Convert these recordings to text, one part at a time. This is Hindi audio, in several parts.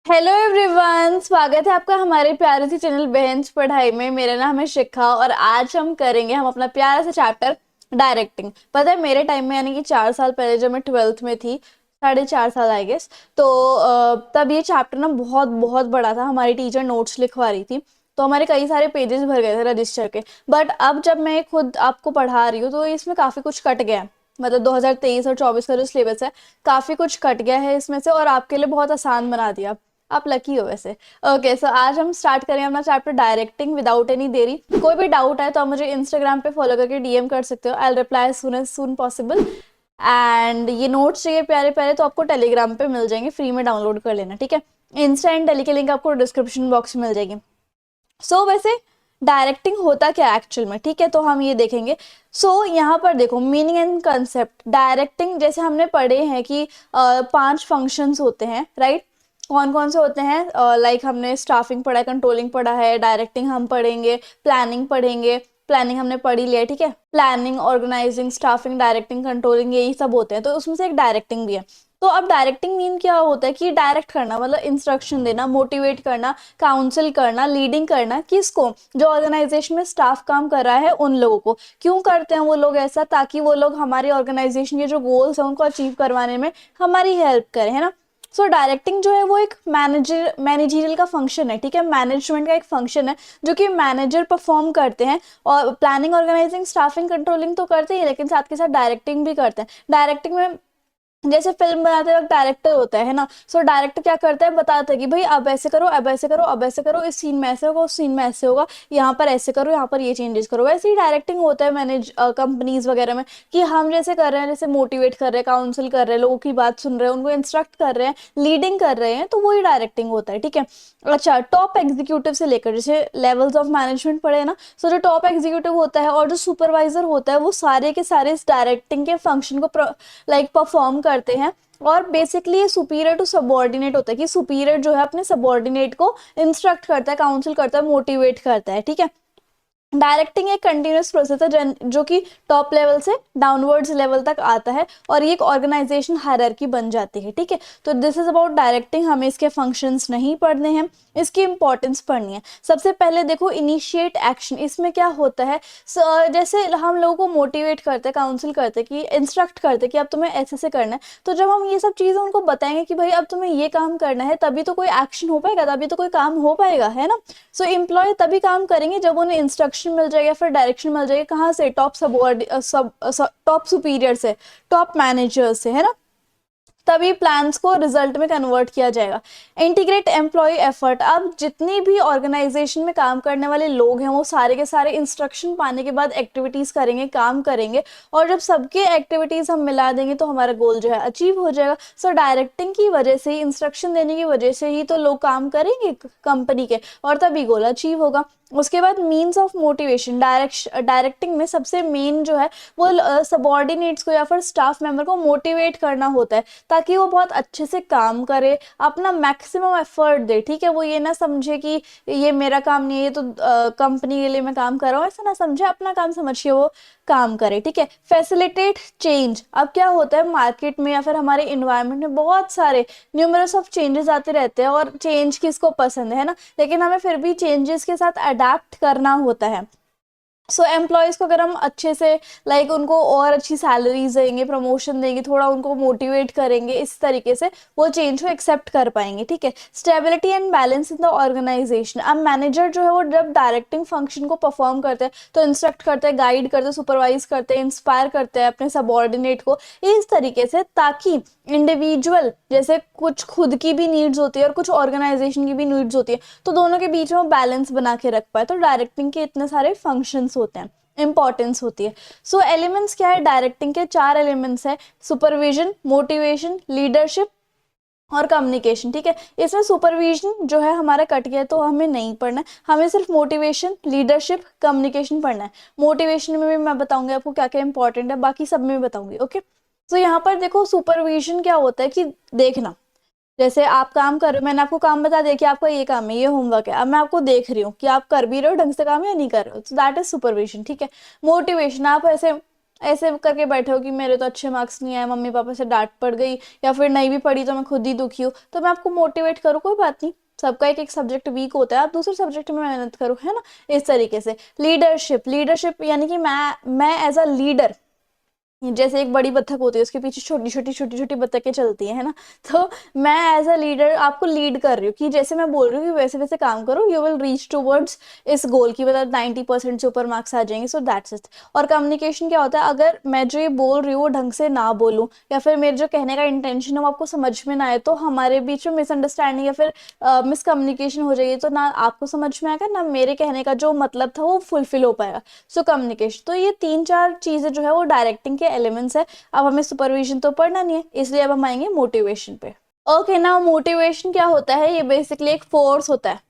हेलो एवरीवन, स्वागत है आपका हमारे प्यारे से चैनल बेंच पढ़ाई में। मेरा नाम है शिखा और आज हम अपना प्यारा सा चैप्टर डायरेक्टिंग। पता है मेरे टाइम में यानी कि 4 साल पहले जब मैं ट्वेल्थ में थी, 4.5 साल आई गेस, तो तब ये चैप्टर ना बहुत बहुत बड़ा था। हमारी टीचर नोट्स लिखवा रही थी तो हमारे कई सारे पेजेस भर गए थे रजिस्टर के। बट अब जब मैं खुद आपको पढ़ा रही हूँ तो इसमें काफ़ी कुछ कट गया है। मतलब 2023 और 24 का जो सिलेबस है, काफ़ी कुछ कट गया है इसमें से और आपके लिए बहुत आसान बना दिया। आप लकी हो वैसे। ओके, सो आज हम स्टार्ट करें अपना चैप्टर डायरेक्टिंग विदाउट एनी देरी। कोई भी डाउट है तो आप मुझे इंस्टाग्राम पे फॉलो करके डीएम कर सकते हो। I will reply as soon possible. And ये नोट्स चाहिए प्यारे प्यारे तो आपको टेलीग्राम पे मिल जाएंगे, फ्री में डाउनलोड कर लेना, ठीक है। इंस्टा एंड टेली की लिंक आपको डिस्क्रिप्शन बॉक्स में मिल जाएगी। वैसे डायरेक्टिंग होता क्या एक्चुअल में, ठीक है, तो हम ये देखेंगे। यहाँ पर देखो मीनिंग एंड कंसेप्ट। डायरेक्टिंग जैसे हमने पढ़े हैं कि 5 फंक्शंस होते हैं, राइट। कौन कौन से होते हैं? लाइक हमने स्टाफिंग पढ़ा है, कंट्रोलिंग पढ़ा है, डायरेक्टिंग हम पढ़ेंगे, प्लानिंग पढ़ेंगे। प्लानिंग हमने पढ़ ही लिया है, ठीक है। Planning, organising, staffing, directing, controlling, यही सब होते हैं, तो उसमें से एक डायरेक्टिंग भी है। तो अब डायरेक्टिंग मीन क्या होता है कि डायरेक्ट करना, मतलब इंस्ट्रक्शन देना, मोटिवेट करना, काउंसिल करना, लीडिंग करना। किसको? जो ऑर्गेनाइजेशन में स्टाफ काम कर रहा है उन लोगों को। क्यों करते हैं वो लोग ऐसा? ताकि वो लोग हमारी ऑर्गेनाइजेशन के जो गोल्स हैं उनको अचीव करवाने में हमारी हेल्प करें, है ना। डायरेक्टिंग जो है वो एक मैनेजरियल का फंक्शन है, ठीक है, मैनेजमेंट का एक फंक्शन है जो कि मैनेजर परफॉर्म करते हैं। और प्लानिंग, ऑर्गेनाइजिंग, स्टाफिंग, कंट्रोलिंग तो करते हैं, लेकिन साथ के साथ डायरेक्टिंग भी करते हैं। डायरेक्टिंग में जैसे फिल्म बनाते वक्त डायरेक्टर होता है ना। डायरेक्टर क्या करता है, बताता है कि भाई अब ऐसे करो, अब ऐसे करो, अब ऐसे करो, इस सीन में ऐसे होगा, उस सीन में ऐसे होगा, यहाँ पर ऐसे करो, यहाँ पर ये चेंजेस करो। वैसे ही डायरेक्टिंग होता है मैनेज कंपनीज वगैरह में, कि हम जैसे कर रहे हैं, जैसे मोटिवेट कर रहे हैं, काउंसिल कर रहे हैं, लोगों की बात सुन रहे हैं, उनको इंस्ट्रक्ट कर रहे हैं, लीडिंग कर रहे हैं, तो वही डायरेक्टिंग होता है, ठीक है। अच्छा, टॉप एग्जीक्यूटिव से लेकर जैसे लेवल्स ऑफ मैनेजमेंट पढ़े ना। जो टॉप एग्जीक्यूटिव होता है और जो सुपरवाइजर होता है वो सारे के सारे इस डायरेक्टिंग के फंक्शन को लाइक परफॉर्म करते हैं। और बेसिकली ये सुपीरियर टू सबॉर्डिनेट होता है, कि सुपीरियर जो है अपने सबॉर्डिनेट को इंस्ट्रक्ट करता है, काउंसिल करता है, मोटिवेट करता है, ठीक है। डायरेक्टिंग एक कंटिन्यूस प्रोसेस है जो कि टॉप लेवल से डाउनवर्ड्स लेवल तक आता है और ये एक ऑर्गेनाइजेशन हायरार्की बन जाती है, ठीक है। तो दिस इज अबाउट डायरेक्टिंग। हमें इसके फंक्शंस नहीं पढ़ने हैं, इसकी इंपॉर्टेंस पढ़नी है। सबसे पहले देखो इनिशिएट एक्शन, इसमें क्या होता है? जैसे हम लोगों को मोटिवेट करते हैं, काउंसिल करते हैं, कि इंस्ट्रक्ट करते हैं कि अब तुम्हें ऐसे से करना है। तो जब हम ये सब चीज़ें उनको बताएंगे कि भाई अब तुम्हें ये काम करना है, तभी तो कोई एक्शन हो पाएगा, तभी तो कोई काम हो पाएगा, है ना। एम्प्लॉय तभी काम करेंगे जब उन्हें इंस्ट्रक्शन मिल जाएगा, फिर डायरेक्शन मिल जाएगा। कहाँ से? टॉप सुपीरियर से, टॉप मैनेजर से, है ना। तभी प्लान्स को रिजल्ट में कन्वर्ट किया जाएगा। Integrate employ effort. अब जितनी भी ऑर्गेनाइजेशन में काम करने वाले लोग हैं वो सारे के सारे इंस्ट्रक्शन पाने के बाद एक्टिविटीज करेंगे, काम करेंगे, और जब सबके एक्टिविटीज हम मिला देंगे तो हमारा गोल जो है अचीव हो जाएगा। डायरेक्टिंग की वजह से ही, इंस्ट्रक्शन देने की वजह से ही तो लोग काम करेंगे कंपनी के, और तभी गोल अचीव होगा। उसके बाद मीन्स ऑफ मोटिवेशन। डायरेक्टिंग में सबसे मेन जो है वो सबॉर्डिनेट्स को या फिर स्टाफ मेंबर को मोटिवेट करना होता है, ताकि वो बहुत अच्छे से काम करे, अपना मैक्सिमम एफर्ट दे, ठीक है। वो ये ना समझे कि ये मेरा काम नहीं है, ये तो कंपनी के लिए मैं काम कर रहा हूँ, ऐसा ना समझे, अपना काम समझ के वो काम करे, ठीक है। Facilitate change. अब क्या होता है मार्केट में या फिर हमारे इन्वायरमेंट में बहुत सारे न्यूमरस ऑफ चेंजेस आते रहते हैं, और चेंज किसको पसंद है ना, लेकिन हमें फिर भी चेंजेस के साथ अडेप्ट करना होता है। एम्प्लॉयज़ को अगर हम अच्छे से लाइक उनको और अच्छी सैलरीज देंगे, प्रमोशन देंगे, थोड़ा उनको मोटिवेट करेंगे, इस तरीके से वो चेंज को एक्सेप्ट कर पाएंगे, ठीक है। Stability and balance in the organisation. अब मैनेजर जो है वो जब डायरेक्टिंग फंक्शन को परफॉर्म करते हैं तो इंस्ट्रक्ट करते हैं, गाइड करते हैं, सुपरवाइज करते हैं, इंस्पायर करते हैं अपने सबॉर्डिनेट को, इस तरीके से, ताकि इंडिविजुअल जैसे कुछ खुद की भी नीड्स होती है और कुछ ऑर्गेनाइजेशन की भी नीड्स होती है, तो दोनों के बीच में बैलेंस बना के रख पाए। तो डायरेक्टिंग के इतने सारे फंक्शंस होते हैं, इंपॉर्टेंस होती है। एलिमेंट्स क्या है डायरेक्टिंग के? 4 एलिमेंट्स है: सुपरविजन, मोटिवेशन, लीडरशिप और कम्युनिकेशन, ठीक है। इसमें सुपरविजन जो है हमारा कट गया है तो हमें नहीं पढ़ना है, हमें सिर्फ मोटिवेशन, लीडरशिप, कम्युनिकेशन पढ़ना है। मोटिवेशन में भी मैं बताऊंगी आपको क्या क्या इंपॉर्टेंट है, बाकी सब में बताऊंगी, ओके। यहाँ पर देखो सुपरविजन क्या होता है कि देखना, जैसे आप काम कर रहे हो, मैंने आपको काम बता दिया कि आपका ये काम है, ये होमवर्क है, अब मैं आपको देख रही हूँ कि आप कर भी रहे हो ढंग से काम या नहीं कर रहे हो, तो दैट इज सुपरविजन, ठीक है। मोटिवेशन, आप ऐसे ऐसे करके बैठे हो कि मेरे तो अच्छे मार्क्स नहीं आए, मम्मी पापा से डांट पड़ गई, या फिर नहीं भी पड़ी तो मैं खुद ही दुखी हूँ, तो मैं आपको मोटिवेट करूँ, कोई बात नहीं, सबका एक एक सब्जेक्ट वीक होता है, आप दूसरे सब्जेक्ट में मेहनत करो, है ना। इस तरीके से लीडरशिप, लीडरशिप यानी कि मैं एज अ लीडर, जैसे एक बड़ी बत्तख होती है, उसके पीछे छोटी छोटी बत्तखें चलती है ना, तो मैं एज अ लीडर आपको लीड कर रही हूँ कि जैसे मैं बोल रही हूँ कि वैसे वैसे काम करो, यू विल रीच टूवर्ड्स इस गोल की, मतलब 90% से ऊपर मार्क्स आ जाएंगे, सो दैट्स इट। और कम्युनिकेशन क्या होता है, अगर मैं जो ये बोल रही हूँ वो ढंग से ना बोलूँ, या फिर मेरे जो कहने का इंटेंशन है वो आपको समझ में ना आए, तो हमारे बीच में मिसअंडरस्टैंडिंग या फिर मिसकम्युनिकेशन हो जाएगी, तो ना आपको समझ में आएगा, ना मेरे कहने का जो मतलब था वो फुलफिल हो पाएगा। सो कम्युनिकेशन, तो ये तीन चार चीजें जो है वो डायरेक्टिंग के एलिमेंट्स है। अब हमें सुपरविजन तो पढ़ना नहीं है, इसलिए अब हम आएंगे मोटिवेशन पे। ओके ना, मोटिवेशन क्या होता है, ये बेसिकली एक फोर्स होता है,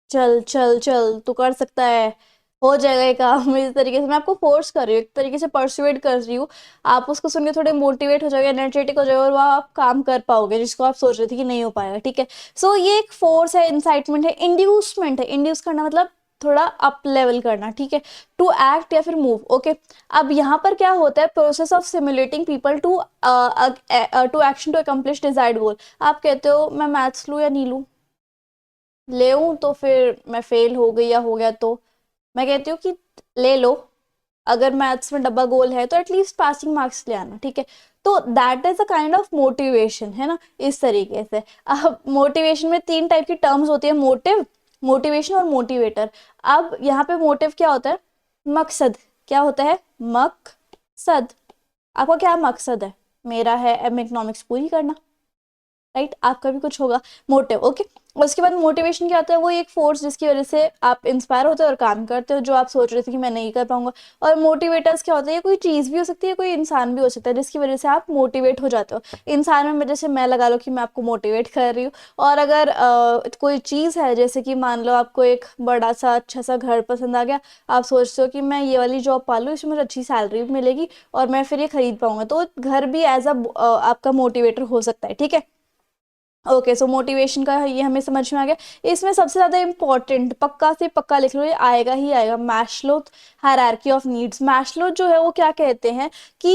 चल चल चल तू कर सकता है, हो जाएगा ये काम, इस तरीके से मैं आपको फोर्स कर रही हूँ, एक तरीके से परसुएड कर रही हूँ, आप उसको सुन के थोड़े मोटिवेट हो जाओगे, एनर्जेटिक हो जाओगे, और वह आप काम कर पाओगे जिसको आप सोच रहे थे कि नहीं हो पाएगा, ठीक है। सो ये एक फोर्स है, इंसाइटमेंट है, इंड्यूसमेंट है, इंड्यूस करना मतलब थोड़ा अप लेवल करना, ठीक है, टू एक्ट या फिर मूव, ओके। अब यहाँ पर क्या होता है, process of simulating people to to action to accomplish desired goal. आप कहते हो मैं मैथ्स लूँ या नहीं लूँ, ले तो फिर मैं फेल हो गई या हो गया, तो मैं कहती हूँ कि ले लो, अगर मैथ्स में डब्बा गोल है तो एटलीस्ट पासिंग मार्क्स ले आना, ठीक है। तो that is a kind of motivation, है ना, इस तरीके से। अब मोटिवेशन में तीन टाइप की टर्म्स होती है, मोटिव, मोटिवेशन और मोटिवेटर। अब यहाँ पे मोटिव क्या होता है, मकसद, क्या होता है, मकसद, आपका क्या मकसद है, मेरा है एम इकोनॉमिक्स पूरी करना, राइट, आपका भी कुछ होगा मोटिव, ओके। उसके बाद मोटिवेशन क्या होता है, वो एक फोर्स जिसकी वजह से आप इंस्पायर होते हो और काम करते हो, जो आप सोच रहे थे कि मैं नहीं कर पाऊंगा। और मोटिवेटर्स क्या होता है, ये कोई चीज़ भी हो सकती है, कोई इंसान भी हो सकता है, जिसकी वजह से आप मोटिवेट हो जाते हो। इंसान में जैसे मैं लगा लो कि मैं आपको मोटिवेट कर रही हूँ, और अगर कोई चीज़ है, जैसे कि मान लो आपको एक बड़ा सा अच्छा सा घर पसंद आ गया, आप सोचते हो कि मैं ये वाली जॉब पालूँ, इसमें मुझे अच्छी सैलरी भी मिलेगी और मैं फिर ये खरीद पाऊंगा, तो घर भी एज अ आपका मोटिवेटर हो सकता है, ठीक है। ओके, सो मोटिवेशन का ये हमें समझ में आ गया। इसमें सबसे ज्यादा इंपॉर्टेंट, पक्का से पक्का लिख लो, ये आएगा ही आएगा, Maslow hierarchy of needs. Maslow जो है वो क्या कहते हैं कि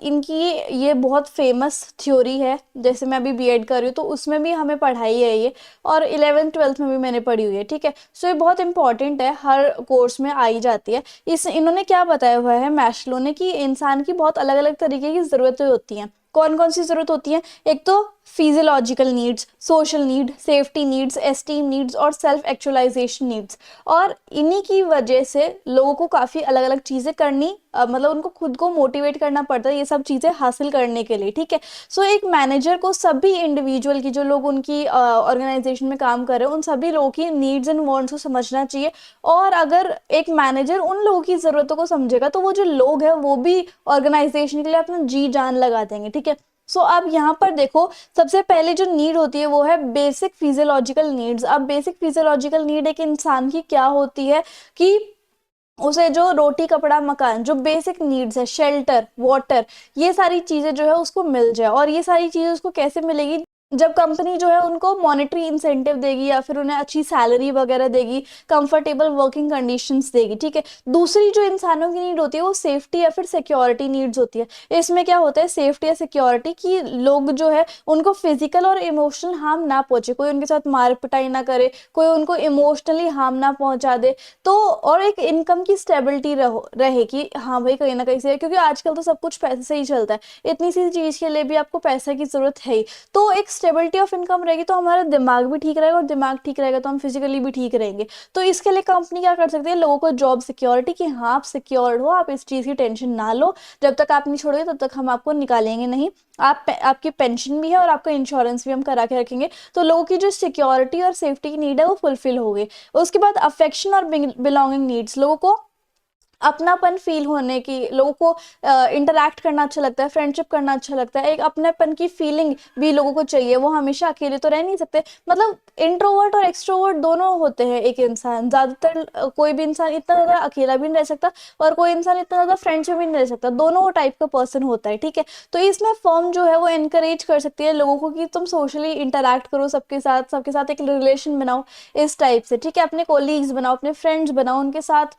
इनकी ये बहुत फेमस थ्योरी है, जैसे मैं अभी बीएड कर रही हूँ तो उसमें भी हमें पढ़ाई है ये, और 11th 12th में भी मैंने पढ़ी हुई है, ठीक है। सो ये बहुत इंपॉर्टेंट है, हर कोर्स में आई जाती है। इस इन्होंने क्या बताया हुआ है मैस्लो ने, कि इंसान की बहुत अलग अलग तरीके की जरूरतें होती हैं। कौन कौन सी जरूरत होती है, एक तो physiological needs, social need, safety needs, esteem needs और सेल्फ एक्चुअलाइजेशन नीड्स। और इन्हीं की वजह से लोगों को काफ़ी अलग अलग चीज़ें करनी, मतलब उनको खुद को मोटिवेट करना पड़ता है ये सब चीज़ें हासिल करने के लिए, ठीक है। सो एक मैनेजर को सभी इंडिविजुअल की, जो लोग उनकी ऑर्गेनाइजेशन में काम कर रहे हैं, उन सभी लोगों की नीड्स एंड वांट्स को समझना चाहिए। और अगर एक मैनेजर उन लोगों की ज़रूरतों को समझेगा तो वो जो लोग हैं वो भी ऑर्गेनाइजेशन के लिए अपना जी जान लगा देंगे, ठीक है। सो अब यहाँ पर देखो, सबसे पहले जो नीड होती है वो है बेसिक फिजियोलॉजिकल नीड्स। अब बेसिक फिजियोलॉजिकल नीड एक इंसान की क्या होती है कि उसे जो रोटी कपड़ा मकान, जो बेसिक नीड्स है, शेल्टर वाटर, ये सारी चीजें जो है उसको मिल जाए। और ये सारी चीजें उसको कैसे मिलेगी, जब कंपनी जो है उनको मॉनेटरी इंसेंटिव देगी, या फिर उन्हें अच्छी सैलरी वगैरह देगी, कंफर्टेबल वर्किंग कंडीशंस देगी, ठीक है। दूसरी जो इंसानों की नीड होती है वो सेफ्टी या फिर सिक्योरिटी नीड्स होती है। इसमें क्या होता है, सेफ्टी या सिक्योरिटी की, लोग जो है उनको फिजिकल और इमोशनल हार्म ना पहुंचे, कोई उनके साथ मार पिटाई ना करे, कोई उनको इमोशनली हार्म ना पहुंचा दे। तो और एक इनकम की स्टेबिलिटी रहे कि हाँ भाई कहीं ना कहीं से, क्योंकि आजकल तो सब कुछ पैसे से ही चलता है, इतनी सी चीज के लिए भी आपको पैसे की जरूरत है ही। तो एक स्टेबिलिटी ऑफ इनकम रहेगी तो हमारा दिमाग भी ठीक रहेगा, और दिमाग ठीक रहेगा तो हम फिजिकली भी ठीक रहेंगे। तो इसके लिए कंपनी क्या कर सकती है, लोगों को जॉब सिक्योरिटी, कि हाँ आप सिक्योर्ड हो, आप इस चीज़ की टेंशन ना लो, जब तक आप नहीं छोड़ोगे तब तक हम आपको निकालेंगे नहीं, आपकी पेंशन भी है और आपका इंश्योरेंस भी हम करा के रखेंगे। तो लोगों की जो सिक्योरिटी और सेफ्टी की नीड है वो फुलफिल हो गई। उसके बाद अफेक्शन और बिलोंगिंग नीड्स, लोगों को अपनापन फील होने की, लोगों को इंटरेक्ट करना अच्छा लगता है, फ्रेंडशिप करना अच्छा लगता है, एक अपनेपन की फीलिंग भी लोगों को चाहिए, वो हमेशा अकेले तो रह नहीं सकते। मतलब इंट्रोवर्ट और एक्सट्रोवर्ट दोनों होते हैं एक इंसान, ज्यादातर कोई भी इंसान इतना ज्यादा अकेला भी नहीं रह सकता, और कोई इंसान इतना ज्यादा फ्रेंडशिप भी नहीं रह सकता, दोनों वो टाइप का पर्सन होता है, ठीक है। तो इसमें फर्म जो है वो एनकरेज कर सकती है लोगों को कि तुम सोशली इंटरेक्ट करो सबके साथ एक रिलेशन बनाओ, इस टाइप से, ठीक है। अपने कोलीग्स बनाओ, अपने फ्रेंड्स बनाओ, उनके साथ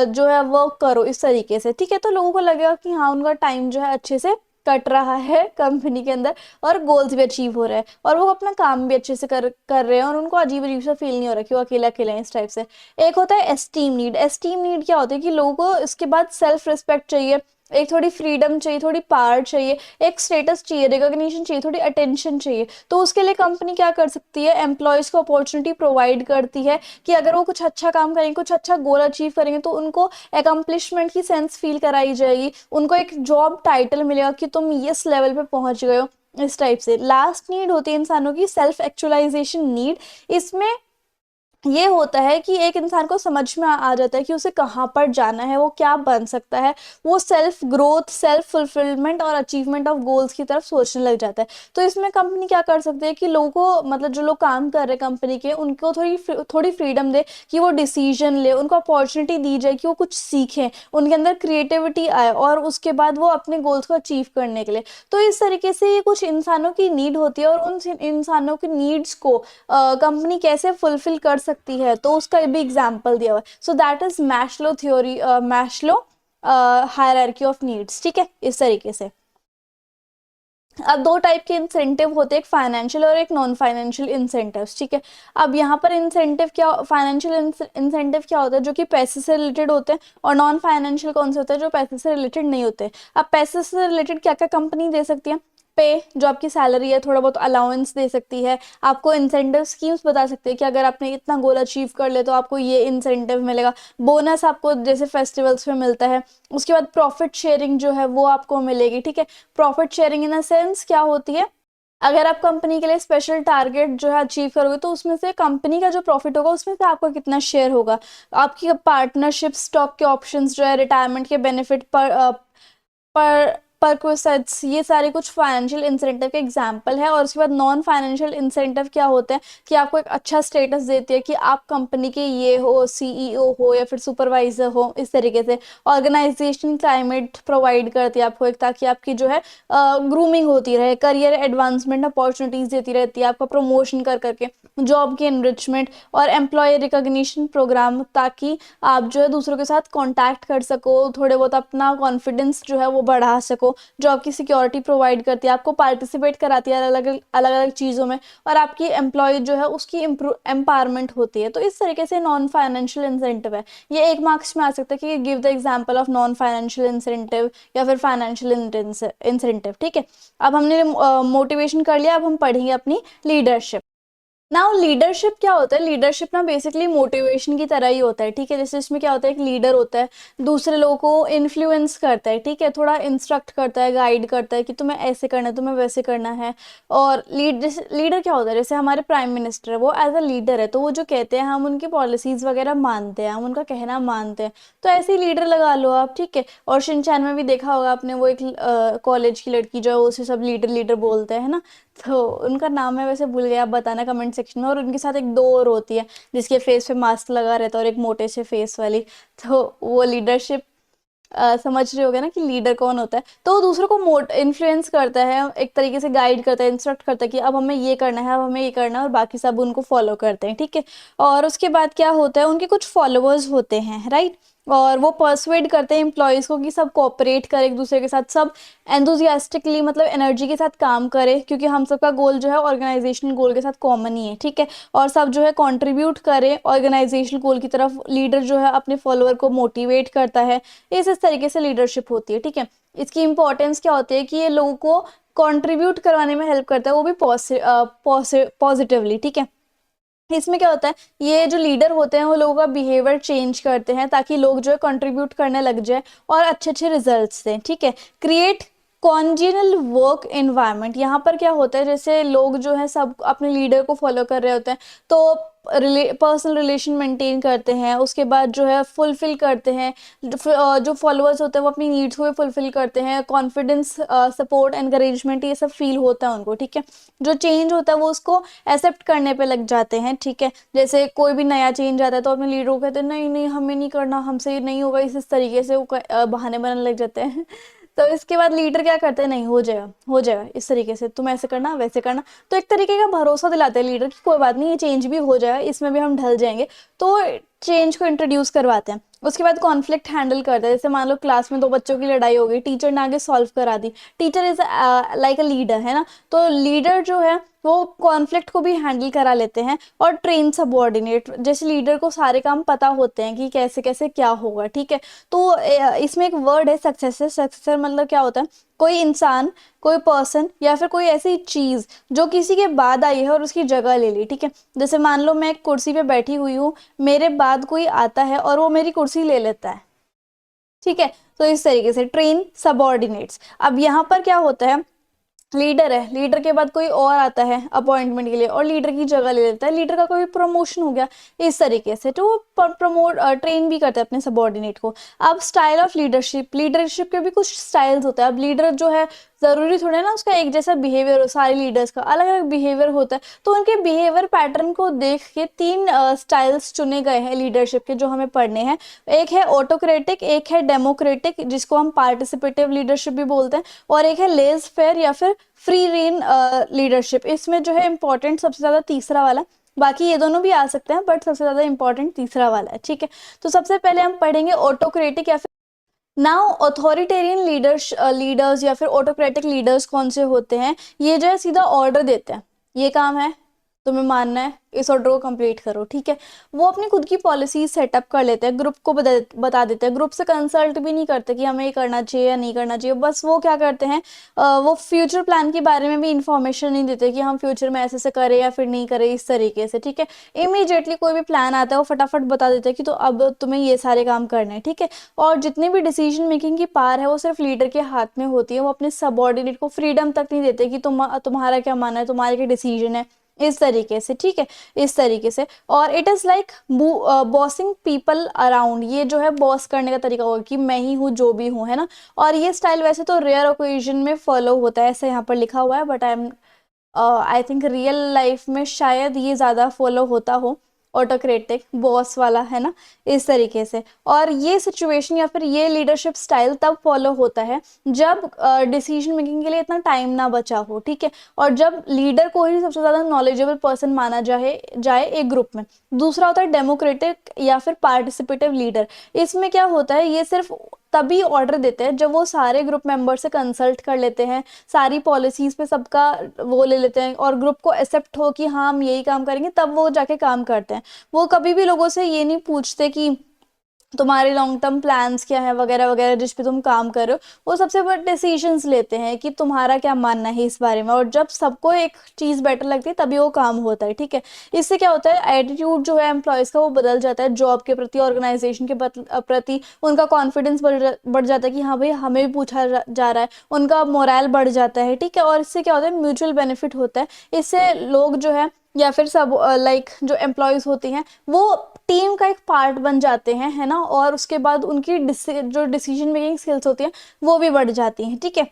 जो है वर्क करो इस तरीके से, ठीक है। तो लोगों को लगेगा कि हाँ उनका टाइम जो है अच्छे से कट रहा है कंपनी के अंदर, और गोल्स भी अचीव हो रहे हैं, और वो अपना काम भी अच्छे से कर रहे हैं, और उनको अजीब अजीब सा फील नहीं हो रहा कि वो अकेले अकेले हैं इस टाइप से। एक होता है एस्टीम नीड। एस्टीम नीड क्या होता है कि लोगों को इसके बाद सेल्फ रिस्पेक्ट चाहिए, एक थोड़ी फ्रीडम चाहिए, थोड़ी पावर चाहिए, एक स्टेटस चाहिए, रिकॉग्निशन चाहिए, थोड़ी अटेंशन चाहिए। तो उसके लिए कंपनी क्या कर सकती है, एम्प्लॉयज को अपॉर्चुनिटी प्रोवाइड करती है कि अगर वो कुछ अच्छा काम करेंगे, कुछ अच्छा गोल अचीव करेंगे, तो उनको अकम्पलिशमेंट की सेंस फील कराई जाएगी, उनको एक जॉब टाइटल मिलेगा कि तुम इस लेवल पे पहुंच गए हो इस टाइप से। लास्ट नीड होती है इंसानों की सेल्फ एक्चुअलाइजेशन नीड। इसमें ये होता है कि एक इंसान को समझ में आ जाता है कि उसे कहाँ पर जाना है, वो क्या बन सकता है, वो सेल्फ ग्रोथ, सेल्फ फुलफिलमेंट और अचीवमेंट ऑफ गोल्स की तरफ सोचने लग जाता है। तो इसमें कंपनी क्या कर सकती है कि लोगों को, मतलब जो लोग काम कर रहे हैं कंपनी के, उनको थोड़ी फ्रीडम दे कि वो डिसीजन ले, उनको अपॉर्चुनिटी दी जाए कि वो कुछ सीखें, उनके अंदर क्रिएटिविटी आए, और उसके बाद वो अपने गोल्स को अचीव करने के लिए। तो इस तरीके से ये कुछ इंसानों की नीड होती है, और उन इंसानों की नीड्स को कंपनी कैसे फुलफिल कर सकती है, तो उसका भी एग्जाम्पल दिया हुआ है। सो that is Maslow theory, Maslow hierarchy of needs, ठीक है, इस तरीके से। अब दो टाइप के इंसेंटिव होते हैं, एक फाइनेंशियल और एक नॉन फाइनेंशियल इंसेंटिव्स, ठीक है। अब यहाँ पर इंसेंटिव क्या, फाइनेंशियल इंसेंटिव क्या होता है जो कि पैसे से रिलेटेड होते हैं, और नॉन फाइनेंशियल कौन से होते हैं जो पैसे से रिलेटेड नहीं होते। अब पैसे से रिलेटेड क्या क्या कंपनी दे सकती है, पे, जो आपकी सैलरी है, थोड़ा बहुत अलाउंस दे सकती है, आपको इंसेंटिव स्कीम्स बता सकते हैं कि अगर आपने इतना गोल अचीव कर ले तो आपको ये इंसेंटिव मिलेगा, बोनस आपको जैसे फेस्टिवल्स में मिलता है। उसके बाद प्रॉफिट शेयरिंग जो है वो आपको मिलेगी, ठीक है। Profit sharing in a sense क्या होती है, अगर आप कंपनी के लिए स्पेशल टारगेट जो है अचीव करोगे, तो उसमें से कंपनी का जो प्रॉफिट होगा उसमें से आपको कितना शेयर होगा, आपकी पार्टनरशिप, स्टॉक के ऑप्शंस जो है, रिटायरमेंट के बेनिफिट पर परक्विसाइड्स, ये सारे कुछ फाइनेंशियल इंसेंटिव के एग्जाम्पल है। और उसके बाद नॉन फाइनेंशियल इंसेंटिव क्या होते हैं कि आपको एक अच्छा स्टेटस देती है कि आप कंपनी के ये हो, सीईओ हो या फिर सुपरवाइजर हो, इस तरीके से। ऑर्गेनाइजेशन क्लाइमेट प्रोवाइड करती है आपको एक, ताकि आपकी जो है ग्रूमिंग होती रहे, करियर एडवांसमेंट अपॉर्चुनिटीज देती रहती है, आपका प्रमोशन कर करके, जॉब की एनरिचमेंट और एम्प्लॉय रिकॉग्निशन प्रोग्राम, ताकि आप जो है दूसरों के साथ कांटेक्ट कर सको, थोड़े बहुत अपना कॉन्फिडेंस जो है वो बढ़ा सको। जॉब की सिक्योरिटी प्रोवाइड करती है, आपको पार्टिसिपेट कराती है अलग अलग चीज़ों में, और आपकी एम्प्लॉय जो है उसकी एम्पावरमेंट होती है। तो इस तरीके से नॉन फाइनेंशियल इंसेंटिव है। ये एक मार्क्स में आ सकता है कि give the example of non financial incentive या फिर फाइनेंशियल इंसेंटिव, ठीक है। अब हमने मोटिवेशन कर लिया, अब हम पढ़ेंगे अपनी लीडरशिप। नाउ लीडरशिप क्या होता है, लीडरशिप ना बेसिकली मोटिवेशन की तरह ही होता है, ठीक है। जैसे इसमें क्या होता है, एक लीडर होता है, दूसरे लोगों को इन्फ्लुएंस करता है, ठीक है, थोड़ा इंस्ट्रक्ट करता है, गाइड करता है कि तुम्हें ऐसे करना है, तुम्हें वैसे करना है। और लीडर क्या होता है, जैसे हमारे प्राइम मिनिस्टर है, वो एज अ लीडर है, तो वो जो कहते हैं हम उनकी पॉलिसीज वगैरह मानते हैं, हम उनका कहना मानते हैं। तो ऐसे ही लीडर लगा लो आप, ठीक है। और शिनचैन में भी देखा होगा आपने, वो एक कॉलेज की लड़की जो है उसे सब लीडर लीडर बोलते हैं, है ना। तो उनका नाम मैं वैसे भूल गया, आप बताना कमेंट सेक्शन में। और उनके साथ एक दो और होती है जिसके फेस पे मास्क लगा रहता है, और एक मोटे से फेस वाली। तो वो लीडरशिप, समझ रहे होगे ना कि लीडर कौन होता है। तो वो दूसरों को मोट इन्फ्लुएंस करता है, एक तरीके से गाइड करता है, इंस्ट्रक्ट करता है कि अब हमें ये करना है, अब हमें ये करना है, और बाकी सब उनको फॉलो करते हैं, ठीक है। और उसके बाद क्या होता है, उनके कुछ फॉलोअर्स होते हैं, राइट। और वो पर्सुएड करते हैं एम्प्लॉयज़ को कि सब कोऑपरेट करें एक दूसरे के साथ, सब एंथुजियास्टिकली, मतलब एनर्जी के साथ काम करें, क्योंकि हम सबका गोल जो है ऑर्गेनाइजेशन गोल के साथ कॉमन ही है, ठीक है। और सब जो है कंट्रीब्यूट करें ऑर्गेनाइजेशन गोल की तरफ। लीडर जो है अपने फॉलोअर को मोटिवेट करता है। इस तरीके से लीडरशिप होती है, ठीक है। इसकी इंपॉर्टेंस क्या होती है कि ये लोगों को कंट्रीब्यूट करवाने में हेल्प करता है, वो भी पॉजिटिवली, ठीक है। इसमें क्या होता है, ये जो लीडर होते हैं वो लोगों का बिहेवियर चेंज करते हैं, ताकि लोग जो है कंट्रीब्यूट करने लग जाए और अच्छे अच्छे रिजल्ट्स दें, ठीक है। क्रिएट कॉन्जिनल वर्क एनवायरनमेंट, यहाँ पर क्या होता है, जैसे लोग जो है सब अपने लीडर को फॉलो कर रहे होते हैं, तो पर्सनल रिलेशन मेंटेन करते हैं, उसके बाद जो है फुलफिल करते हैं, जो फॉलोअर्स होते हैं वो अपनी नीड्स को भी फुलफिल करते हैं, कॉन्फिडेंस, सपोर्ट, एनकरेजमेंट, ये सब फील होता है उनको, ठीक है। जो चेंज होता है वो उसको एक्सेप्ट करने पे लग जाते हैं, ठीक है। जैसे कोई भी नया चेंज आता है तो अपने लीडर को कहते हैं नहीं नहीं हमें नहीं करना, हमसे ये नहीं होगा, इस तरीके से वो बहाने बनाने लग जाते हैं। तो इसके बाद लीडर क्या करते हैं, नहीं हो जाएगा, हो जाएगा, इस तरीके से तुम ऐसे करना, वैसे करना। तो एक तरीके का भरोसा दिलाते हैं लीडर कि कोई बात नहीं, ये चेंज भी हो जाएगा, इसमें भी हम ढल जाएंगे। तो चेंज को इंट्रोड्यूस करवाते हैं। उसके बाद कॉन्फ्लिक्ट हैंडल करते हैं, जैसे मान लो क्लास में दो बच्चों की लड़ाई हो गई, टीचर ने आगे सॉल्व करा दी। Teacher is like a leader, है ना। तो लीडर जो है वो कॉन्फ्लिक्ट को भी हैंडल करा लेते हैं। और ट्रेन सबऑर्डिनेट, जैसे लीडर को सारे काम पता होते हैं कि कैसे कैसे क्या होगा, ठीक है। तो इसमें एक वर्ड है सक्सेसर। सक्सेसर मतलब क्या होता है, कोई इंसान, कोई पर्सन या फिर कोई ऐसी चीज जो किसी के बाद आई है और उसकी जगह ले ली, ठीक है। जैसे मान लो मैं एक कुर्सी पे बैठी हुई हूँ, मेरे बाद कोई आता है और वो मेरी कुर्सी ले लेता है, ठीक है। तो इस तरीके से ट्रेन सबऑर्डिनेट्स। अब यहाँ पर क्या होता है, लीडर है, लीडर के बाद कोई और आता है अपॉइंटमेंट के लिए और लीडर की जगह ले लेता है, लीडर का कोई प्रमोशन हो गया, इस तरीके से। तो वो प्रमोट ट्रेन भी करते हैं अपने सबऑर्डिनेट को। अब स्टाइल ऑफ लीडरशिप, लीडरशिप के भी कुछ स्टाइल्स होते हैं। अब लीडर जो है जरूरी थोड़ा है ना उसका एक जैसा बिहेवियर हो, सारे लीडर्स का अलग अलग बिहेवियर होता है। तो उनके बिहेवियर पैटर्न को देख के तीन स्टाइल्स चुने गए हैं लीडरशिप के, जो हमें पढ़ने हैं। एक है ऑटोक्रेटिक, एक है डेमोक्रेटिक जिसको हम पार्टिसिपेटिव लीडरशिप भी बोलते हैं, और एक है लेज फेयर या फिर फ्री रेन लीडरशिप। इसमें जो है इंपॉर्टेंट सबसे ज्यादा तीसरा वाला, बाकी ये दोनों भी आ सकते हैं बट सबसे ज्यादा इंपॉर्टेंट तीसरा वाला है, ठीक है। तो सबसे पहले हम पढ़ेंगे ऑटोक्रेटिक या फिर नाउ ऑथोरिटेरियन लीडर्स या फिर ऑटोक्रेटिक लीडर्स कौन से होते हैं। ये जो है सीधा ऑर्डर देते हैं, ये काम है तुम्हें मानना है, इस ऑर्डर को कंप्लीट करो, ठीक है। वो अपनी खुद की पॉलिसी सेटअप कर लेते हैं, ग्रुप को बता देते हैं, ग्रुप से कंसल्ट भी नहीं करते कि हमें ये करना चाहिए या नहीं करना चाहिए। बस वो क्या करते हैं, वो फ्यूचर प्लान के बारे में भी इंफॉर्मेशन नहीं देते कि हम फ्यूचर में ऐसे ऐसे करें या फिर नहीं करें, इस तरीके से, ठीक है। इमीडिएटली कोई भी प्लान आता है वो फटाफट बता देते हैं कि तो अब तुम्हें ये सारे काम करने हैं, ठीक है। और जितनी भी डिसीजन मेकिंग की पावर है वो सिर्फ लीडर के हाथ में होती है। वो अपने सबऑर्डिनेट को फ्रीडम तक नहीं देते कि तुम्हारा क्या मानना है, तुम्हारे क्या डिसीजन है, इस तरीके से, ठीक है। इस तरीके से। और it is like bossing people around, ये जो है बॉस करने का तरीका होगा कि मैं ही हूँ जो भी हूँ, है ना। और ये स्टाइल वैसे तो रेयर ओकेजन में फॉलो होता है, ऐसे यहाँ पर लिखा हुआ है, but I think real life में शायद ये ज्यादा फॉलो होता हो, ऑटोक्रेटिक बॉस वाला, है ना, इस तरीके से। और ये सिचुएशन या फिर ये लीडरशिप स्टाइल तब फॉलो होता है जब डिसीजन मेकिंग के लिए इतना टाइम ना बचा हो, ठीक है। और जब लीडर को ही सबसे ज्यादा नॉलेजेबल पर्सन माना जाए जाए एक ग्रुप में। दूसरा होता है डेमोक्रेटिक या फिर पार्टिसिपेटिव लीडर। इसमें क्या होता है, ये सिर्फ तभी ऑर्डर देते हैं जब वो सारे ग्रुप मेंबर से कंसल्ट कर लेते हैं, सारी पॉलिसीज पे सबका वो ले लेते हैं और ग्रुप को एक्सेप्ट हो कि हाँ हम यही काम करेंगे, तब वो जाके काम करते हैं। वो कभी भी लोगों से ये नहीं पूछते कि तुम्हारे लॉन्ग टर्म प्लान्स क्या है वगैरह वगैरह जिस पे तुम काम कर रहे हो। वो सबसे बड़े डिसीजंस लेते हैं कि तुम्हारा क्या मानना है इस बारे में, और जब सबको एक चीज बेटर लगती है तभी वो काम होता है, ठीक है। इससे क्या होता है, एटीट्यूड जो है एम्प्लॉयज का वो बदल जाता है, जॉब के प्रति, ऑर्गेनाइजेशन के प्रति उनका कॉन्फिडेंस बढ़ जाता है कि हाँ भाई हमें भी पूछा जा रहा है, उनका मोरल बढ़ जाता है, ठीक है। और इससे क्या होता है, म्यूचुअल बेनिफिट होता है। इससे लोग जो है या फिर सब लाइक जो एम्प्लॉयज होती हैं वो टीम का एक पार्ट बन जाते हैं, है ना। और उसके बाद उनकी जो डिसीजन मेकिंग स्किल्स होती हैं वो भी बढ़ जाती हैं, ठीक है।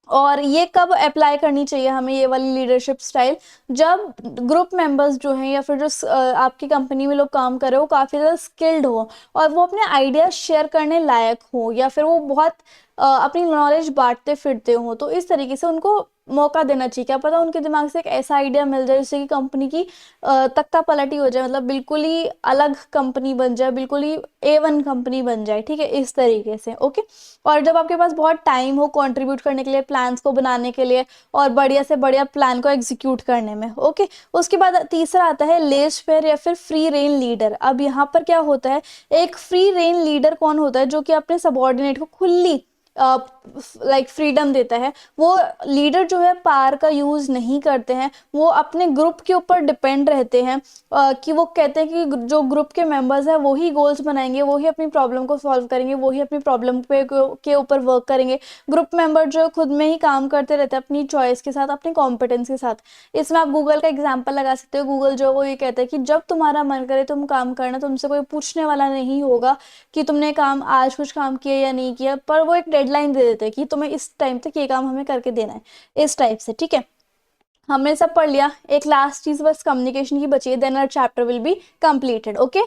और ये कब अप्लाई करनी चाहिए हमें ये वाली लीडरशिप स्टाइल, जब ग्रुप मेंबर्स जो हैं या फिर जो आपकी कंपनी में लोग काम कर रहे हो काफ़ी ज़्यादा स्किल्ड हो और वो अपने आइडियाज शेयर करने लायक हो, या फिर वो बहुत अपनी नॉलेज बांटते फिरते हो। तो इस तरीके से उनको मौका देना चाहिए, क्या पता उनके दिमाग से एक ऐसा आइडिया मिल जाए जिससे कि कंपनी की तख्ता पलटी हो जाए, मतलब बिल्कुल ही अलग कंपनी बन जाए, बिल्कुल ही A1 कंपनी बन जाए, ठीक है, इस तरीके से, ओके। और जब आपके पास बहुत टाइम हो कंट्रीब्यूट करने के लिए, प्लान्स को बनाने के लिए और बढ़िया से बढ़िया प्लान को एग्जीक्यूट करने में, ओके। उसके बाद तीसरा आता है लेज फेयर या फिर फ्री रेन लीडर। अब यहाँ पर क्या होता है, एक फ्री रेन लीडर कौन होता है, जो कि अपने सबऑर्डिनेट को खुली लाइक फ्रीडम देता है। वो लीडर जो है पावर का यूज नहीं करते हैं, वो अपने ग्रुप के ऊपर डिपेंड रहते हैं, कि वो कहते हैं कि जो ग्रुप के मेंबर्स हैं वो ही गोल्स बनाएंगे, वो ही अपनी प्रॉब्लम को सॉल्व करेंगे, वो ही अपनी प्रॉब्लम पे के ऊपर वर्क करेंगे। ग्रुप मेंबर जो खुद में ही काम करते रहते हैं अपनी चॉइस के साथ, अपनी कॉम्पिटेंस के साथ। इसमें आप गूगल का एग्जाम्पल लगा सकते हो। गूगल जो वो ये कहता है कि जब तुम्हारा मन करे तुम काम करना, तुमसे कोई पूछने वाला नहीं होगा कि तुमने काम आज कुछ काम किया या नहीं किया, पर वो एक डेडलाइन दे देते हैं कि तुम्हें इस टाइम तक ये काम हमें करके देना है, इस टाइप से, ठीक है। हमने सब पढ़ लिया, एक लास्ट चीज बस कम्युनिकेशन की बची है, then our chapter will be completed, okay.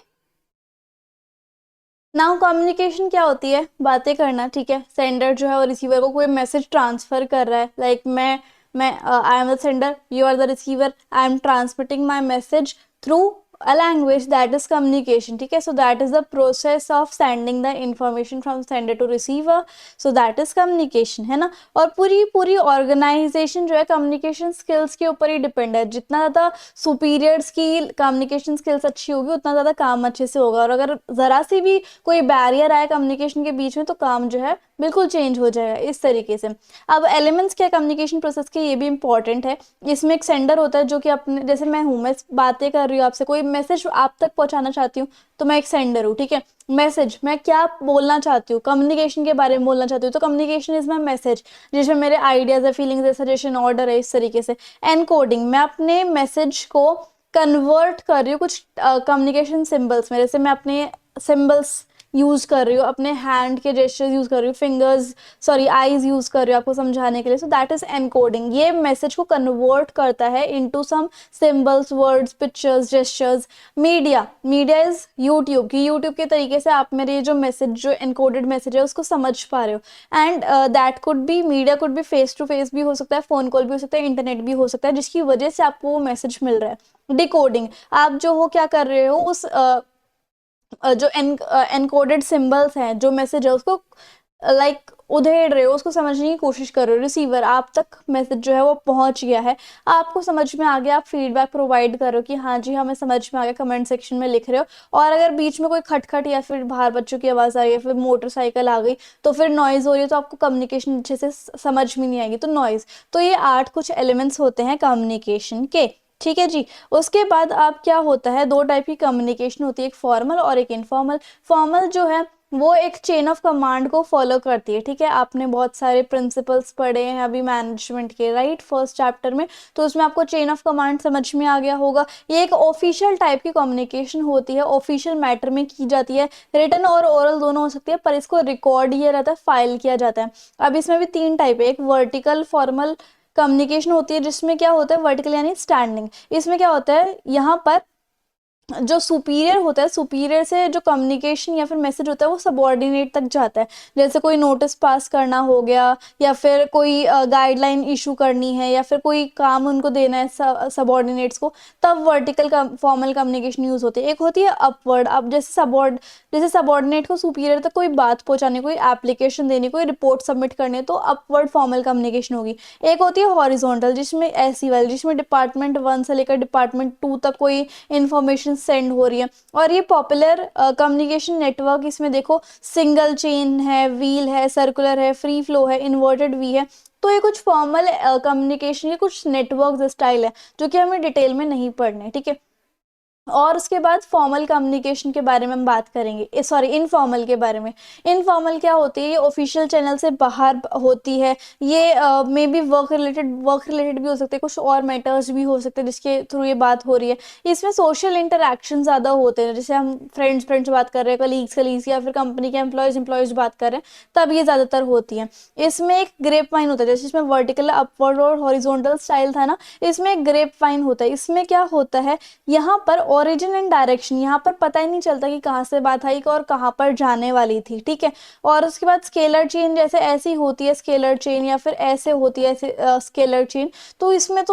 Now communication क्या होती है, बातें करना, ठीक है। सेंडर जो है और रिसीवर को कोई मैसेज ट्रांसफर कर रहा है, लाइक मैं I am the sender, you are the receiver, I am transmitting my message through a language that is communication, ठीक है. So that is the process of sending the information from sender to receiver, so that is communication, है ना. और पूरी पूरी ऑर्गेनाइजेशन जो है कम्युनिकेशन स्किल्स के ऊपर ही डिपेंड है. जितना ज़्यादा सुपीरियर्स की कम्युनिकेशन स्किल्स अच्छी होगी उतना ज़्यादा काम अच्छे से होगा, और अगर ज़रा सी भी कोई बैरियर आए कम्युनिकेशन के बीच में तो काम जो है बिल्कुल चेंज हो जाएगा इस तरीके से. अब एलिमेंट्स क्या कम्युनिकेशन प्रोसेस के, ये भी इंपॉर्टेंट है. इसमें एक सेंडर होता है जो कि अपने, जैसे मैं हूँ, मैं बातें कर रही हूँ आपसे, कोई मैसेज आप तक पहुंचाना चाहती हूँ तो मैं एक सेंडर हूँ, ठीक है. मैसेज, मैं क्या बोलना चाहती हूँ, कम्युनिकेशन के बारे में बोलना चाहती हूँ, तो कम्युनिकेशन इज माई मैसेज, जिसमें मेरे आइडियाज है, फीलिंग्स है, सजेशन, ऑर्डर है, इस तरीके से. एनकोडिंग, मैं अपने मैसेज को कन्वर्ट कर रही हूँ कुछ कम्युनिकेशन सिंबल्स में, जैसे मैं अपने सिंबल्स यूज कर रही हूँ, अपने हैंड के जेस्चर्स यूज कर रही हूँ, फिंगर्स, सॉरी आईज यूज कर रही हूँ आपको समझाने के लिए. So that is encoding. ये मैसेज को कन्वर्ट करता है into some symbols, words, pictures, gestures. Media, media is YouTube, की यूट्यूब के तरीके से आप मेरे जो मैसेज, जो एनकोडेड मैसेज है उसको समझ पा रहे हो. And that could be, media could be face to face भी हो सकता है, फोन कॉल भी हो सकता है, इंटरनेट भी हो सकता है, जिसकी वजह से आपको वो मैसेज मिल रहा है. डिकोडिंग, आप जो हो क्या कर रहे हो, उस जो एनकोडेड सिंबल्स हैं, जो मैसेज है उसको लाइक उधेड़ रहे हो, उसको समझने की कोशिश कर रहे हो. रिसीवर, आप तक मैसेज जो है वो पहुंच गया है, आपको समझ में आ गया, आप फीडबैक प्रोवाइड कर रहे हो कि हाँ जी हमें समझ में आ गया, कमेंट सेक्शन में लिख रहे हो. और अगर बीच में कोई खटखट या फिर बाहर बच्चों की आवाज़ आ रही है, फिर मोटरसाइकिल आ गई, तो फिर नॉइज़ हो रही है, तो आपको कम्युनिकेशन अच्छे से समझ में नहीं आएगी, तो नॉइज़. तो ये 8 कुछ एलिमेंट्स होते हैं कम्युनिकेशन के, ठीक है जी. उसके बाद आप क्या होता है, दो टाइप की कम्युनिकेशन होती है, एक फॉर्मल और एक इनफॉर्मल. फॉर्मल जो है वो एक चेन ऑफ कमांड को फॉलो करती है, ठीक है. आपने बहुत सारे प्रिंसिपल्स पढ़े हैं अभी मैनेजमेंट के, राइट, फर्स्ट चैप्टर में, तो उसमें आपको चेन ऑफ कमांड समझ में आ गया होगा. ये एक ऑफिशियल टाइप की कम्युनिकेशन होती है, ऑफिशियल मैटर में की जाती है, रिटन और ओरल दोनों हो सकती है, पर इसको रिकॉर्ड किया रहता है, फाइल किया जाता है. अब इसमें भी 3 टाइप है. एक वर्टिकल फॉर्मल कम्युनिकेशन होती है, जिसमें क्या होता है, वर्टिकल यानी स्टैंडिंग. इसमें क्या होता है, यहाँ पर जो सुपीरियर होता है, सुपीरियर से जो कम्युनिकेशन या फिर मैसेज होता है वो सबऑर्डिनेट तक जाता है. जैसे कोई नोटिस पास करना हो गया, या फिर कोई गाइडलाइन इशू करनी है, या फिर कोई काम उनको देना है सबऑर्डिनेट्स को, तब वर्टिकल फॉर्मल कम्युनिकेशन यूज होती है. एक होती है अपवर्ड. अब जैसे सबऑर्डिनेट को सुपीरियर तक कोई बात पहुंचानी, कोई एप्लीकेशन देनी, कोई रिपोर्ट सबमिट करनी, तो अपवर्ड फॉर्मल कम्युनिकेशन होगी. एक होती है हॉरिजॉन्टल, जिसमें ऐसी वाली, जिसमें डिपार्टमेंट 1 से लेकर डिपार्टमेंट 2 तक कोई इंफॉर्मेशन सेंड हो रही है. और ये पॉपुलर कम्युनिकेशन नेटवर्क, इसमें देखो सिंगल चेन है, व्हील है, सर्कुलर है, फ्री फ्लो है, इन्वर्टेड वी है. तो ये कुछ फॉर्मल कम्युनिकेशन के कुछ नेटवर्क स्टाइल है जो कि हमें डिटेल में नहीं पढ़ने, ठीक है. और उसके बाद फॉर्मल कम्युनिकेशन के बारे में हम बात करेंगे, सॉरी इनफॉर्मल के बारे में. इनफॉर्मल क्या होती है, ये ऑफिशियल चैनल से बाहर होती है. ये मे बी वर्क रिलेटेड भी हो सकते हैं, कुछ और मैटर्स भी हो सकते हैं जिसके थ्रू ये बात हो रही है. इसमें सोशल इंटरेक्शन ज़्यादा होते हैं, जैसे हम फ्रेंड्स बात कर रहे हैं, कलीग्स या फिर कंपनी के एम्प्लॉयज़ बात कर रहे हैं, तब ये ज़्यादातर होती है. इसमें एक ग्रेप वाइन होता है, जैसे इसमें वर्टिकल, अपवर्ड और हॉरिजॉन्टल स्टाइल था ना, इसमें एक ग्रेप वाइन होता है. इसमें क्या होता है, यहाँ पर ओरिजिन एंड डायरेक्शन, यहाँ पर पता ही नहीं चलता कि कहाँ से बात आई और कहाँ पर जाने वाली थी, ठीक है. और उसके बाद स्केलर चेन, जैसे ऐसी होती है स्केलर चेन, या फिर ऐसे होती है ऐसे स्केलर चेन, तो इसमें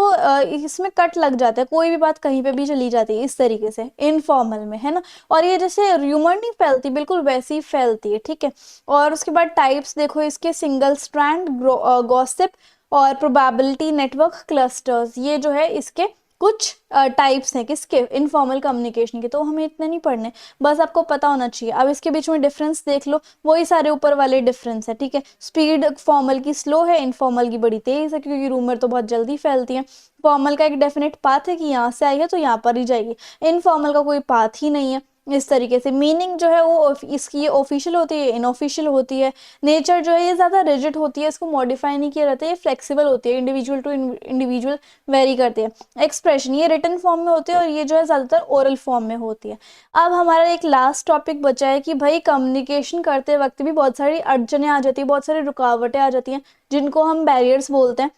कट लग जाता है, कोई भी बात कहीं पे भी चली जाती है, इस तरीके से इनफॉर्मल में, है ना. और ये जैसे र्यूमर नहीं फैलती, बिल्कुल वैसी ही फैलती है, ठीक है. और उसके बाद टाइप्स देखो इसके, सिंगल स्ट्रैंड, गॉसिप और प्रोबेबिलिटी नेटवर्क, क्लस्टर्स, ये जो है इसके कुछ टाइप्स हैं किसके, इनफॉर्मल कम्युनिकेशन के. तो हमें इतने नहीं पढ़ने, बस आपको पता होना चाहिए. अब इसके बीच में डिफरेंस देख लो, वही सारे ऊपर वाले डिफरेंस है, ठीक है. स्पीड फॉर्मल की स्लो है, इनफॉर्मल की बड़ी तेज है, क्योंकि रूमर तो बहुत जल्दी फैलती है. फॉर्मल का एक डेफिनेट पाथ है कि यहाँ से आई है तो यहाँ पर ही जाएगी. इनफॉर्मल का कोई पाथ ही नहीं है. इस तरीके से मीनिंग जो है वो इसकी ये ऑफिशियल होती है, इनऑफिशियल होती है. नेचर जो है ये ज़्यादा रिजिड होती है, इसको मॉडिफाई नहीं किया रहता है, ये फ्लेक्सिबल होती है, इंडिविजुअल टू इंडिविजुअल वेरी करती है. एक्सप्रेशन, ये रिटन फॉर्म में होती है, और ये जो है ज़्यादातर ओरल फॉर्म में होती है. अब हमारा एक लास्ट टॉपिक बचा है कि भाई कम्युनिकेशन करते वक्त भी बहुत सारी अड़चनें आ जाती है, बहुत सारी रुकावटें आ जाती हैं, जिनको हम बैरियर्स बोलते हैं.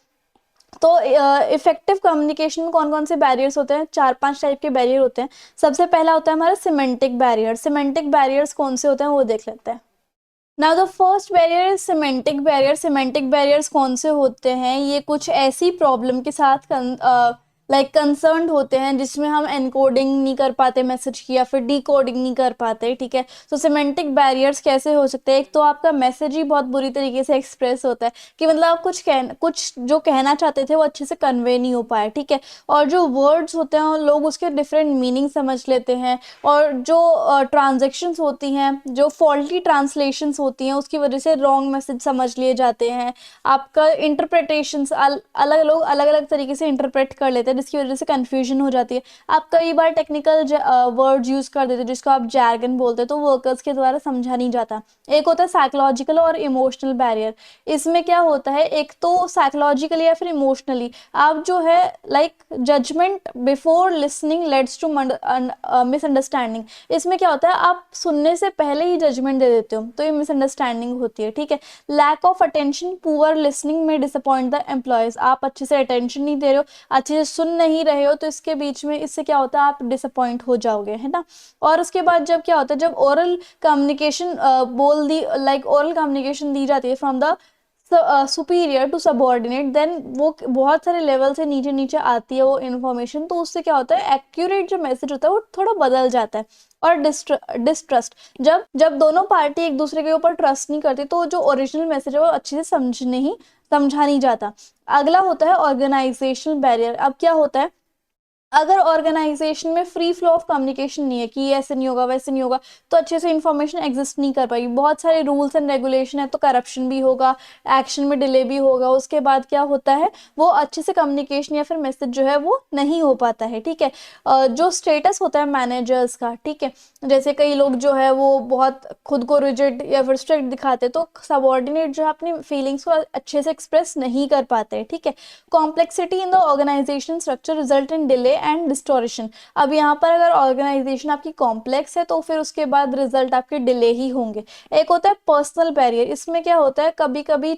तो इफेक्टिव कम्युनिकेशन में कौन कौन से बैरियर्स होते हैं, 4-5 टाइप के बैरियर होते हैं. सबसे पहला होता है हमारा सिमेंटिक बैरियर. सिमेंटिक बैरियर्स कौन से होते हैं वो देख लेते हैं. Now the first barrier is semantic barrier. Semantic barriers कौन से होते हैं, ये कुछ ऐसी प्रॉब्लम के साथ लाइक कंसर्न्ड होते हैं, जिसमें हम एनकोडिंग नहीं कर पाते मैसेज की या फिर डिकोडिंग नहीं कर पाते, ठीक है। तो सिमेंटिक बैरियर्स कैसे हो सकते हैं? एक तो आपका मैसेज ही बहुत बुरी तरीके से एक्सप्रेस होता है कि मतलब आप कुछ जो कहना चाहते थे वो अच्छे से कन्वे नहीं हो पाया, ठीक है। और जो वर्ड्स होते हैं लोग उसके डिफरेंट मीनिंग समझ लेते हैं, और जो ट्रांजेक्शन्स होती हैं, जो फॉल्टी ट्रांसलेशंस होती हैं, उसकी वजह से रॉन्ग मैसेज समझ लिए जाते हैं। आपका इंटरप्रिटेशंस अलग लोग अलग अलग तरीके से इंटरप्रेट कर लेते हैं, जिसकी वजह से कंफ्यूजन हो जाती है। आप कई बार टेक्निकल वर्ड्स यूज कर देते हैं जिसको आप जैर्गन बोलते हैं, तो वर्कर्स के द्वारा समझा नहीं जाता। एक होता है साइकोलॉजिकल और इमोशनल बैरियर। इसमें क्या होता है, एक तो साइकोलॉजिकली या फिर इमोशनली आप जो है like judgement before listening leads to misunderstanding. इसमें क्या होता है, आप सुनने से पहले ही जजमेंट दे देते हो, तो ये मिसअंडरस्टैंडिंग होती है, ठीक है। Lack of attention, poor listening में डिसअपॉइंट द एम्प्लॉयज। आप अच्छे से अटेंशन नहीं दे रहे हो, अच्छे से सुन नहीं रहे हो, तो इसके बीच में इससे क्या होता है, आप डिसअपॉइंट हो जाओगे, है ना। और उसके बाद जब क्या होता है, जब ओरल कम्युनिकेशन बोल दी लाइक ओरल कम्युनिकेशन दी जाती है from the superior to subordinate, then वो बहुत सारे लेवल से नीचे नीचे आती है वो इन्फॉर्मेशन, तो उससे क्या होता है, एक्यूरेट जो मैसेज होता है वो थोड़ा बदल जाता है। और डिस्ट्रस्ट, जब जब दोनों पार्टी एक दूसरे के ऊपर ट्रस्ट नहीं करती, तो जो ओरिजिनल मैसेज है वो अच्छे से समझा नहीं जाता। अगला होता है ऑर्गेनाइजेशनल बैरियर। अब क्या होता है, अगर ऑर्गेनाइजेशन में फ्री फ्लो ऑफ कम्युनिकेशन नहीं है कि ये ऐसे नहीं होगा वैसे नहीं होगा, तो अच्छे से इंफॉर्मेशन एग्जिस्ट नहीं कर पाएगी। बहुत सारे रूल्स एंड रेगुलेशन है, तो करप्शन भी होगा, एक्शन में डिले भी होगा। उसके बाद क्या होता है, वो अच्छे से कम्युनिकेशन या फिर मैसेज जो है वो नहीं हो पाता है, ठीक है। जो स्टेटस होता है मैनेजर्स का, ठीक है, जैसे कई लोग जो है वो बहुत खुद को रिजिड या फिर स्ट्रिक्ट दिखाते, तो सबॉर्डिनेट जो है अपनी फीलिंग्स को अच्छे से एक्सप्रेस नहीं कर पाते, ठीक है। Complexity in the organisation structure result in delay and distortion. अब यहाँ पर अगर ऑर्गेनाइजेशन आपकी कॉम्प्लेक्स है, तो फिर उसके बाद रिजल्ट आपके डिले ही होंगे। एक होता है पर्सनल बैरियर। इसमें क्या होता है, कभी कभी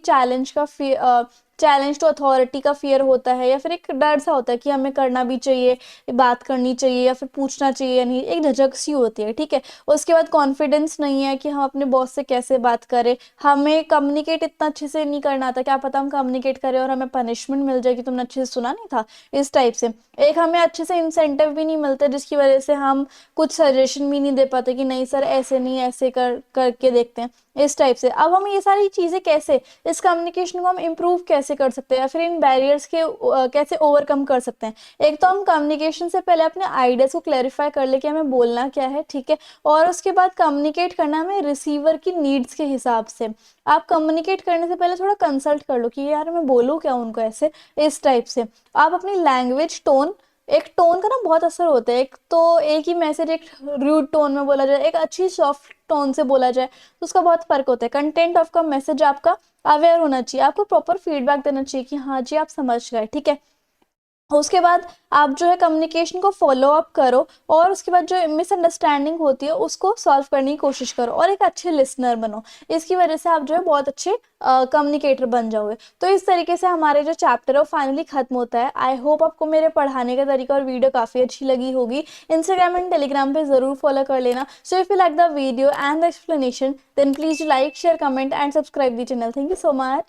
चैलेंज टू अथॉरिटी का फियर होता है, या फिर एक डर सा होता है कि हमें करना भी चाहिए, बात करनी चाहिए या फिर पूछना चाहिए या नहीं, एक झिझक सी होती है, ठीक है। उसके बाद कॉन्फिडेंस नहीं है कि हम अपने बॉस से कैसे बात करें, हमें कम्युनिकेट इतना अच्छे से नहीं करना आता, क्या पता हम कम्युनिकेट करें और हमें पनिशमेंट मिल जाए कि तुमने अच्छे से सुना नहीं था, इस टाइप से। एक हमें अच्छे से इंसेंटिव भी नहीं मिलता, जिसकी वजह से हम कुछ सजेशन भी नहीं दे पाते कि नहीं सर ऐसे नहीं, ऐसे करके देखते हैं, इस टाइप से। अब हम ये सारी चीज़ें कैसे, इस कम्युनिकेशन को हम इम्प्रूव कैसे कर सकते हैं, या फिर इन बैरियर्स के कैसे ओवरकम कर सकते हैं? एक तो हम कम्युनिकेशन से पहले अपने आइडियाज़ को क्लैरिफाई कर ले कि हमें बोलना क्या है, ठीक है। और उसके बाद कम्युनिकेट करना हमें रिसीवर की नीड्स के हिसाब से। आप कम्युनिकेट करने से पहले थोड़ा कंसल्ट कर लो कि यार मैं बोलूँ क्या उनको, ऐसे इस टाइप से। आप अपनी लैंग्वेज टोन, एक टोन का ना बहुत असर होता है। एक तो एक ही मैसेज एक रूड टोन में बोला जाए, एक अच्छी सॉफ्ट टोन से बोला जाए, तो उसका बहुत फर्क होता है। कंटेंट ऑफ का मैसेज आपका अवेयर होना चाहिए, आपको प्रॉपर फीडबैक देना चाहिए कि हाँ जी आप समझ गए, ठीक है। उसके बाद आप जो है कम्युनिकेशन को फॉलो अप करो, और उसके बाद जो मिसअंडरस्टैंडिंग होती है उसको सॉल्व करने की कोशिश करो, और एक अच्छे लिसनर बनो। इसकी वजह से आप जो है बहुत अच्छे कम्युनिकेटर बन जाओगे। तो इस तरीके से हमारे जो चैप्टर है वो फाइनली खत्म होता है। आई होप आपको मेरे पढ़ाने का तरीका और वीडियो काफ़ी अच्छी लगी होगी। इंस्टाग्राम एंड टेलीग्राम पे ज़रूर फॉलो कर लेना। So if you like the video and the explanation, then please like share comment and subscribe the channel. Thank you so much.